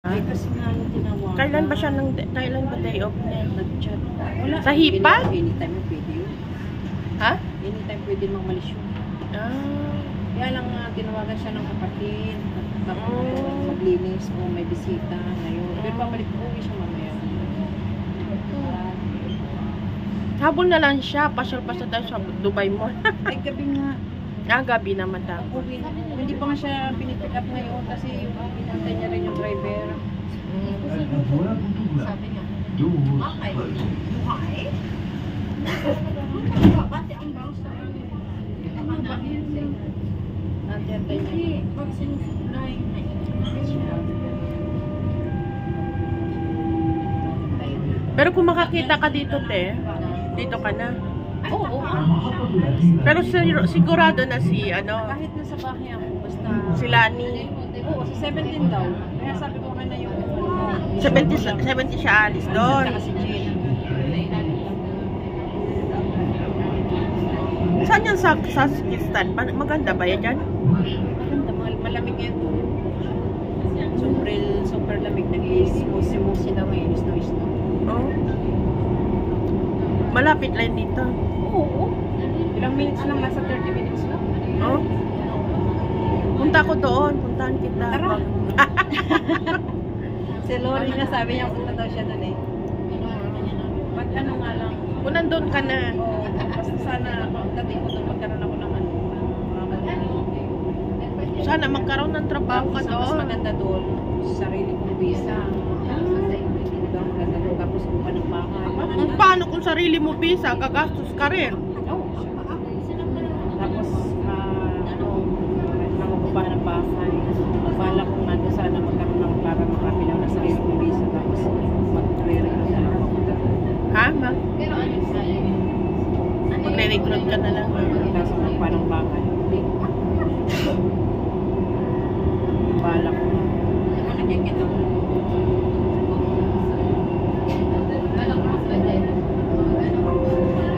Ay, kasi nga nung tinawagan. Kailan ba siya kailan ba day off niya? Nag-chat. Wala. Sa Hipag? Anytime mo pwede yun. Ha? Anytime pwede mang malis yun. Kaya lang tinawagan siya ng kapatid. Tapos maglinis o may bisita ngayon. Pero pabalik po siya mamaya. Habol na lang siya. Pasyal-pasyal tayo sa Dubai Mall. Ay, gabi nga. Gabi naman tapos. Hindi pa nga siya pinipick up ngayon kasi yung pinantay niya rin yung driver. Sabi niya, Makay. Makay? Pati ang bangsa. Nantay niya. Pag sinusunay. Pero kung makakita ka dito, te, dito ka na. Oo. Pero sigurado na si, ano, Kahit nasa bahay ako, basta... si Lani. Oo, sa 17 daw. Kaya sabi ko na yung... 70 siya alis doon. Saka si Jane. Saan yan sa Sakistan? Maganda ba yan dyan? Maganda, malamig yan doon. Super lamig. Nag-i-smusi daw ngayon. Snow. Oh. Malapit lang dito. Oo. Ilang minutes lang, nasa 30 minutes lang. Oh. Punta ko doon. Puntahan kita. Tara. Si Lori nga sabi niya, punta daw siya doon eh. Pag ano nga lang. Kung nandun ka na. Oo. Basta sana, dating ko doon, magkaroon ako ng ano. Sana magkaroon ng trabaho ka Mas doon. maganda doon. Sarili kong visa. Maganda doon. Tapos kuha ng bahay. Paano kung sarili mo visa, gagastos ka rin? Tapos, nangukuha ng bahay. Bala ko nga doon sana magkaroon ng para marami lang na sarili kong visa. Tapos, mag-re-recruit na lang ako doon. Ha? Magre-recruit ka na lang. Tapos, magkuha ng bahay.